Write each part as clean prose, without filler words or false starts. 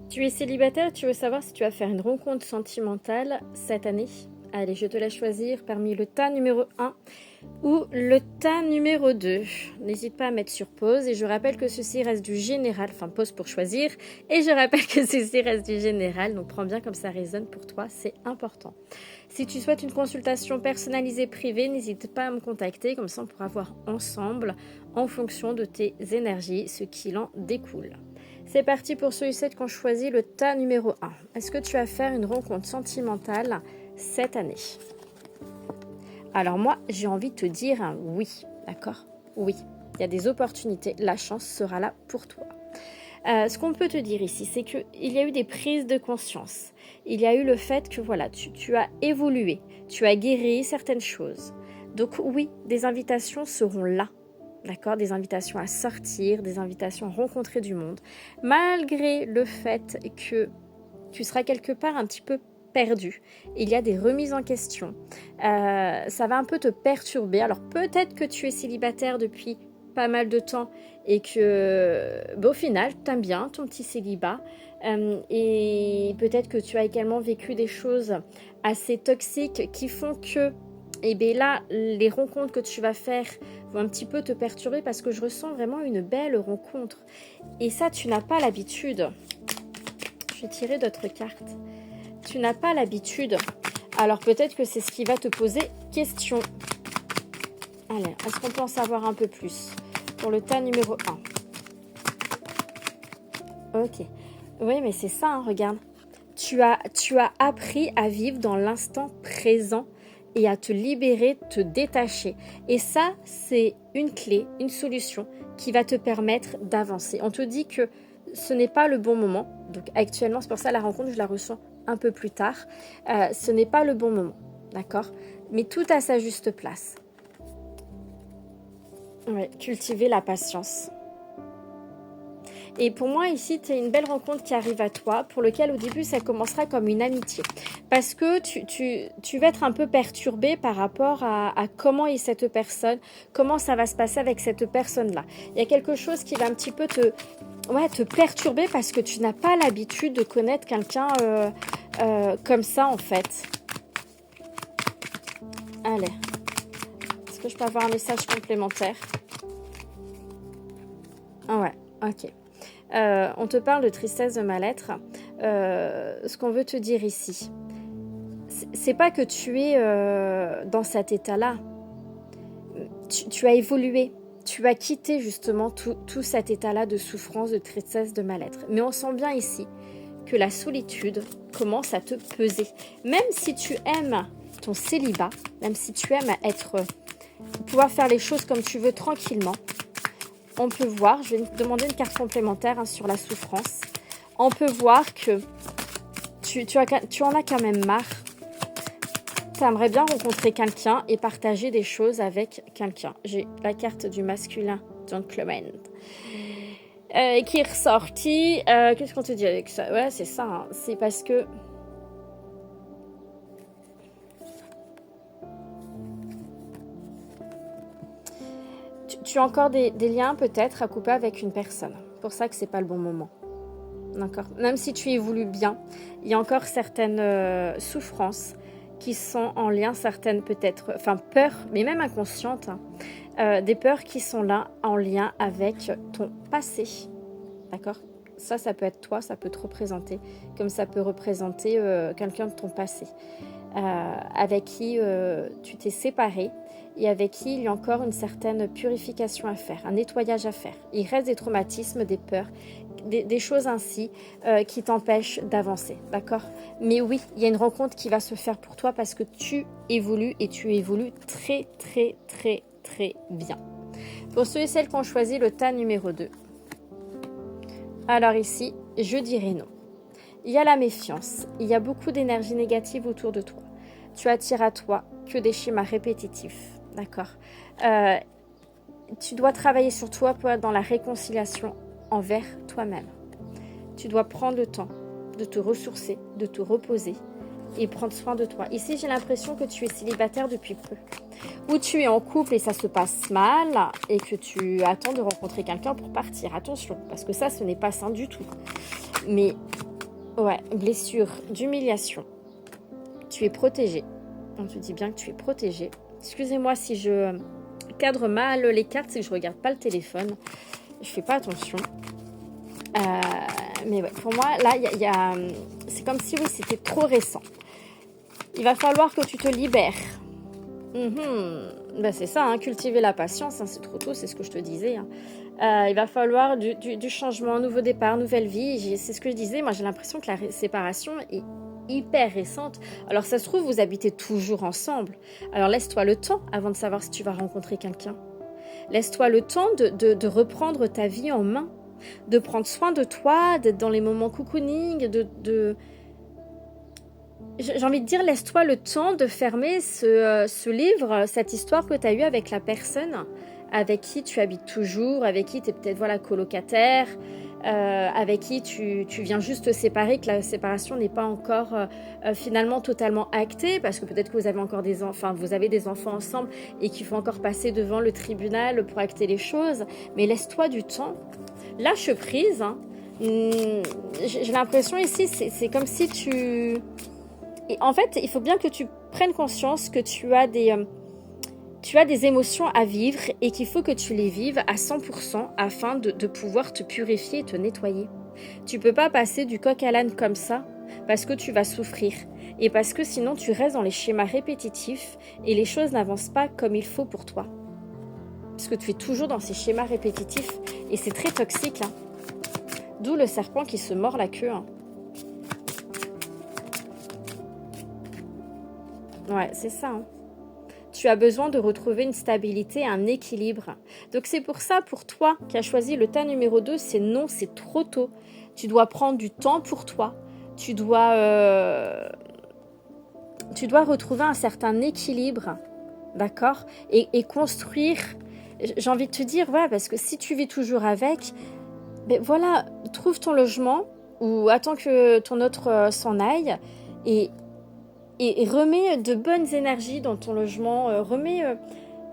Tu es célibataire, tu veux savoir si tu vas faire une rencontre sentimentale cette année? Allez, je te laisse choisir parmi le tas numéro 1 ou le tas numéro 2. N'hésite pas à mettre sur pause et je rappelle que ceci reste du général, enfin pause pour choisir, et je rappelle que ceci reste du général, donc prends bien comme ça résonne pour toi, c'est important. Si tu souhaites une consultation personnalisée privée, n'hésite pas à me contacter, comme ça on pourra voir ensemble en fonction de tes énergies ce qu'il en découle. C'est parti pour ceux et celles qui ont choisi le tas numéro 1. Est-ce que tu vas faire une rencontre sentimentale cette année? Alors moi, j'ai envie de te dire un oui, d'accord? Oui, il y a des opportunités, la chance sera là pour toi. Ce qu'on peut te dire ici, c'est qu'il y a eu des prises de conscience. Il y a eu le fait que voilà, tu as évolué, tu as guéri certaines choses. Donc oui, des invitations seront là. D'accord, des invitations à sortir, des invitations à rencontrer du monde, malgré le fait que tu seras quelque part un petit peu perdu. Il y a des remises en question. Ça va un peu te perturber. Alors peut-être que tu es célibataire depuis pas mal de temps et que au final, tu aimes bien ton petit célibat. Et peut-être que tu as également vécu des choses assez toxiques qui font que et bien là, les rencontres que tu vas faire vont un petit peu te perturber parce que je ressens vraiment une belle rencontre. Et ça, tu n'as pas l'habitude. Je vais tirer d'autres cartes. Tu n'as pas l'habitude. Alors peut-être que c'est ce qui va te poser question. Allez, est-ce qu'on peut en savoir un peu plus pour le tas numéro 1? Ok. Oui, mais c'est ça, hein, regarde. Tu as appris à vivre dans l'instant présent et à te libérer, te détacher. Et ça, c'est une clé, une solution qui va te permettre d'avancer. On te dit que ce n'est pas le bon moment. Donc actuellement, c'est pour ça la rencontre, je la ressens un peu plus tard. Ce n'est pas le bon moment, d'accord? Mais tout à sa juste place. Ouais, cultiver la patience. Et pour moi, ici, tu as une belle rencontre qui arrive à toi, pour lequel au début, ça commencera comme une amitié. Parce que tu vas être un peu perturbé par rapport à comment est cette personne, comment ça va se passer avec cette personne-là. Il y a quelque chose qui va un petit peu te perturber parce que tu n'as pas l'habitude de connaître quelqu'un comme ça, en fait. Allez. Est-ce que je peux avoir un message complémentaire? Ah ouais, ok. On te parle de tristesse, de mal-être. Ce qu'on veut te dire ici, c'est pas que tu es dans cet état-là. Tu as évolué. Tu as quitté justement tout cet état-là de souffrance, de tristesse, de mal-être. Mais on sent bien ici que la solitude commence à te peser. Même si tu aimes ton célibat, même si tu aimes pouvoir faire les choses comme tu veux tranquillement, on peut voir, je vais te demander une carte complémentaire sur la souffrance. On peut voir que tu en as quand même marre. Tu aimerais bien rencontrer quelqu'un et partager des choses avec quelqu'un. J'ai la carte du masculin gentleman qui est ressortie. Qu'est-ce qu'on te dit avec ça? Ouais, c'est ça. Hein. C'est parce que... Tu as encore des liens peut-être à couper avec une personne. C'est pour ça que c'est pas le bon moment. D'accord. Même si tu évolues bien, il y a encore certaines souffrances qui sont en lien, certaines peut-être, enfin peurs, mais même inconscientes, hein, des peurs qui sont là en lien avec ton passé. D'accord. Ça peut être toi, ça peut te représenter, comme ça peut représenter quelqu'un de ton passé, avec qui tu t'es séparé et avec qui il y a encore une certaine purification à faire, un nettoyage à faire. Il reste des traumatismes, des peurs, des choses ainsi qui t'empêchent d'avancer, d'accord? Mais oui, il y a une rencontre qui va se faire pour toi parce que tu évolues et tu évolues très, très, très, très bien. Pour ceux et celles qui ont choisi le tas numéro 2, alors ici, je dirais non. Il y a la méfiance, il y a beaucoup d'énergie négative autour de toi. Tu attires à toi que des schémas répétitifs, d'accord? Tu dois travailler sur toi pour être dans la réconciliation envers toi-même. Tu dois prendre le temps de te ressourcer, de te reposer et prendre soin de toi. Ici, j'ai l'impression que tu es célibataire depuis peu. Ou tu es en couple et ça se passe mal et que tu attends de rencontrer quelqu'un pour partir. Attention, parce que ça, ce n'est pas sain du tout. Mais Ouais, blessure d'humiliation. Tu es protégé. On te dit bien que tu es protégé. Excusez-moi si je cadre mal les cartes, c'est que je regarde pas le téléphone. Je fais pas attention. Mais ouais, pour moi, là, c'est comme si, oui, c'était trop récent. Il va falloir que tu te libères. Ben, c'est ça, hein, cultiver la patience, hein, c'est trop tôt, c'est ce que je te disais. Hein. Il va falloir du changement, nouveau départ, nouvelle vie. C'est ce que je disais, moi j'ai l'impression que la séparation est hyper récente. Alors ça se trouve, vous habitez toujours ensemble. Alors laisse-toi le temps avant de savoir si tu vas rencontrer quelqu'un. Laisse-toi le temps de reprendre ta vie en main, de prendre soin de toi, d'être dans les moments cocooning, j'ai envie de dire, laisse-toi le temps de fermer ce livre, cette histoire que tu as eue avec la personne avec qui tu habites toujours, avec qui tu es peut-être colocataire, avec qui tu viens juste te séparer, que la séparation n'est pas encore finalement totalement actée, parce que peut-être que vous avez encore vous avez des enfants ensemble et qu'il faut encore passer devant le tribunal pour acter les choses, mais laisse-toi du temps, lâche prise. Hein. J'ai l'impression ici, c'est comme si tu... Et en fait, il faut bien que tu prennes conscience que tu as des émotions à vivre et qu'il faut que tu les vives à 100% afin de pouvoir te purifier et te nettoyer. Tu ne peux pas passer du coq à l'âne comme ça parce que tu vas souffrir et parce que sinon tu restes dans les schémas répétitifs et les choses n'avancent pas comme il faut pour toi. Parce que tu es toujours dans ces schémas répétitifs et c'est très toxique. Hein. D'où le serpent qui se mord la queue. Hein. Ouais, c'est ça. Hein. Tu as besoin de retrouver une stabilité, un équilibre. Donc c'est pour ça, pour toi qui as choisi le tas numéro 2, c'est non, c'est trop tôt. Tu dois prendre du temps pour toi. Tu dois retrouver un certain équilibre, d'accord, et construire. J'ai envie de te dire, ouais, parce que si tu vis toujours avec, ben voilà, trouve ton logement ou attends que ton autre s'en aille et remets de bonnes énergies dans ton logement,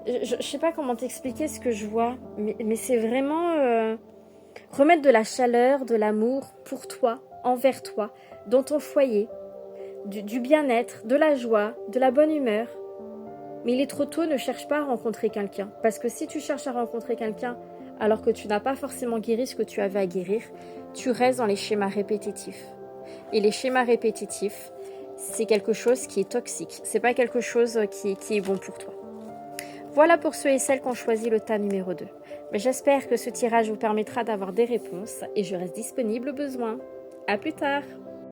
je sais pas comment t'expliquer ce que je vois, mais c'est vraiment remettre de la chaleur, de l'amour pour toi, envers toi, dans ton foyer, du bien-être, de la joie, de la bonne humeur. Mais il est trop tôt, ne cherche pas à rencontrer quelqu'un, parce que si tu cherches à rencontrer quelqu'un alors que tu n'as pas forcément guéri ce que tu avais à guérir, tu restes dans les schémas répétitifs. Et les schémas répétitifs, c'est quelque chose qui est toxique. C'est pas quelque chose qui est bon pour toi. Voilà pour ceux et celles qui ont choisi le tas numéro 2. Mais j'espère que ce tirage vous permettra d'avoir des réponses et je reste disponible au besoin. À plus tard!